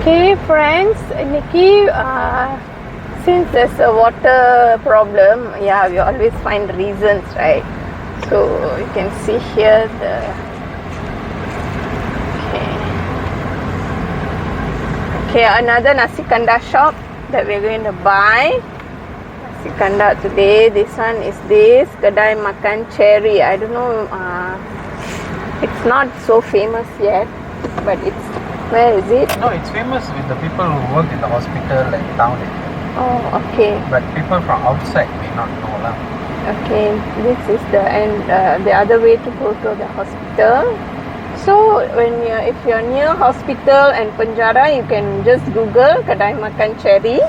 Okay, friends, Nikki, since there's a water problem, yeah, we always find reasons, right? So you can see here the. Okay, another Nasi Kandar shop that we're going to buy. Nasi Kandar today. This one is this Kedai Makan Ceri. I don't know. It's not so famous yet, but it's. Where is it? No, it's famous with the people who work in the hospital and town area. Oh, okay. But people from outside may not know lah. Okay, this is the the other way to go to the hospital. So if you're near hospital and penjara, you can just Google Kedai Makan Ceri.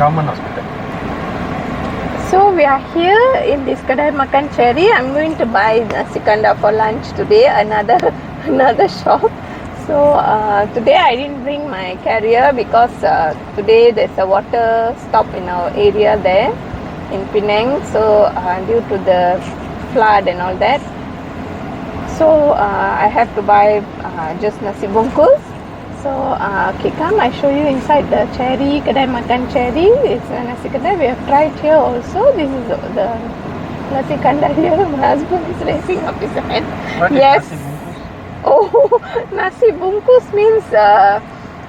Government hospital. So we are here in this Kedai Makan Ceri. I'm going to buy Nasi Kandar for lunch today. Another shop. So today I didn't bring my carrier because today there's a water stop in our area there in Penang. So due to the flood and all that, so I have to buy just nasi bungkus. So okay, come I show you inside the Ceri, Kedai Makan Ceri. It's a Nasi Kandar. We have tried here also. This is the Nasi Kandar here. My husband is raising up his hand. What yes. is nasi bungkus? Oh, nasi bungkus means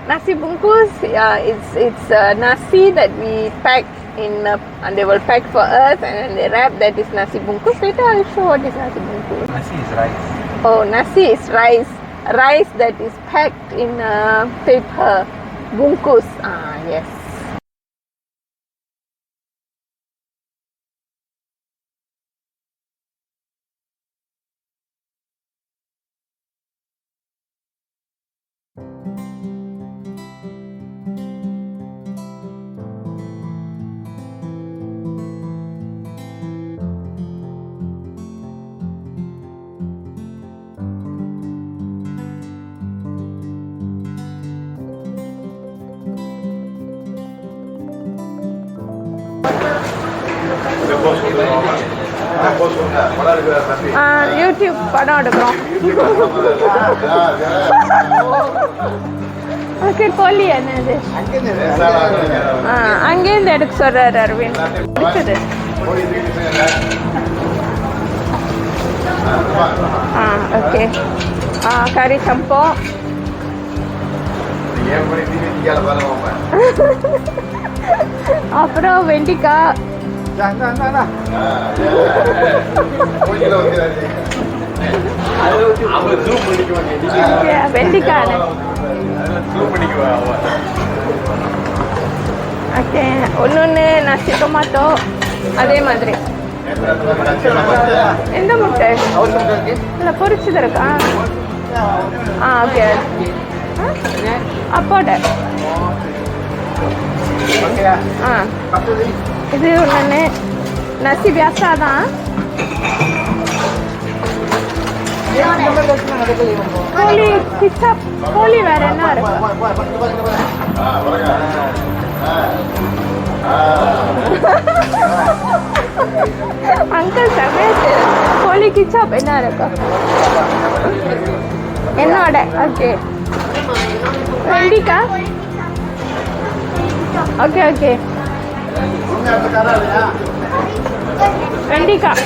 nasi bungkus. Yeah, it's nasi that we pack in. And they will pack for us, and then they wrap. That is nasi bungkus. Later I'll show what is nasi bungkus. Nasi is rice. Oh, nasi is rice. Rice that is packed in paper. Bungkus. Ah, yes. YouTube படம் எடுக்கிறோம். Okay, கோழி என்னது? அங்கேருந்து எடுக்க சொல்றாரு அரவிந்த். இருக்குது. Okay. கறி சம்பம். அப்புறம் வெண்டிக்காய். வெண்டிக்காய். ஓகே, ஒன்னொன்னு நசி டொமாட்டோ அதே மாதிரி. எந்த முட்டை? இல்லை பொரிச்சுது இருக்கா? ஓகே. அப்போட இது ஒன்று நசி வியாசா தான். கோழி கிச்சா. கோழி வேற என்ன இருக்கு? அங்கிள் சமையல் கோழி கிச்சாப் என்ன இருக்கு? என்னோட ஓகே. வெண்டிக்காய். Okay okay. வெண்டிக்காய்.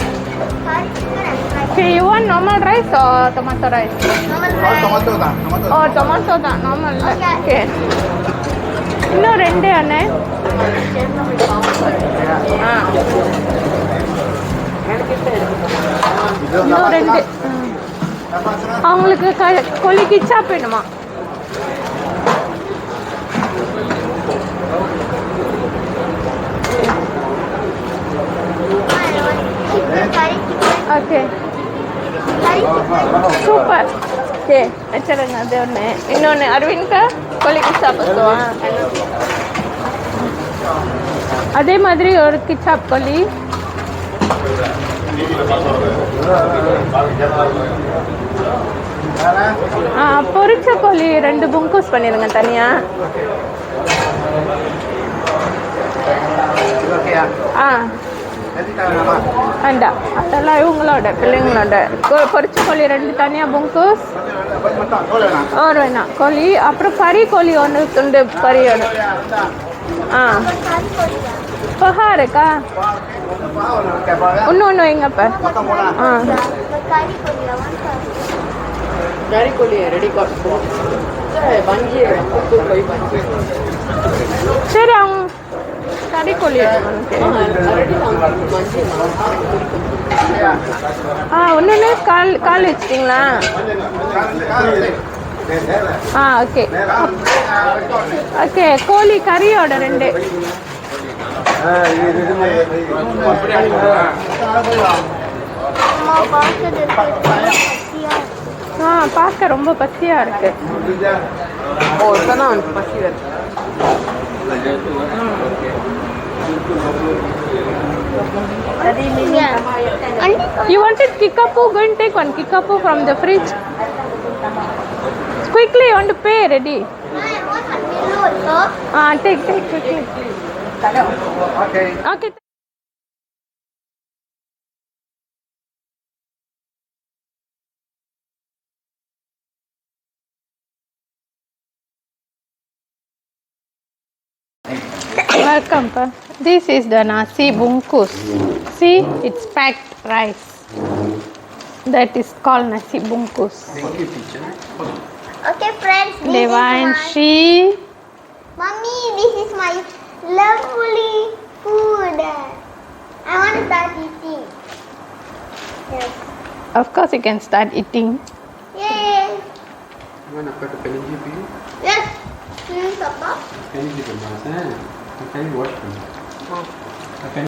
Okay, you want normal rice or tomato rice? Tomato தான். Oh, tomato தான். Normal. Okay. இன்னும் ரெண்டு அண்ணே. இன்னும் ரெண்டு. அவங்களுக்கு கோழி கிச்சா வேணுமா? Okay, super. ஓகே, வச்சுருங்க. அது ஒன்று. இன்னொன்று அரவிந்த்கா கோழி கிச்சாப் வச்சுவா. அதே மாதிரி ஒரு கிச்சாப் கோழி. பொரிச்ச கோழி 2 புங்கூஸ் பண்ணிடுங்க தனியா. வேண்டாம், அதெல்லாம் இவங்களோட பிள்ளைங்களோட. பொரிச்ச கோழி 2 தனியாக புங்கூஸ். ஒரு வேணாம் கோழி அப்புறம் கறி கோழி ஒன்று துண்டு கறியோட ஆ பஹா இருக்கா ஒன்று வைங்கப்ப ஆ Dari koli ready got food. Banji, cook koi banji. சரி அவங்க கறி கோழி Already banji. ஒன்று கால் கால் வச்சிட்டிங்களா ஓகே ஓகே கோழி கறியோட 2 பார்க்க ரொம்ப பசியா இருக்கு Oh, sana masih ada. You wanted kikapu? Go and take one kikapu from the fridge. Quickly, you want to pay? Ready? Take quickly. Okay. Welcome, pa. This is the nasi bungkus. See, it's packed rice. That is called nasi bungkus. Okay, friends. This Devan is Shri. Mommy, this is my lovely food. I want to start eating. Yes. Of course, you can start eating. Yay. You want to put a penalty for you? Yes. Papa. Penalty for us, eh? Okay, wash them.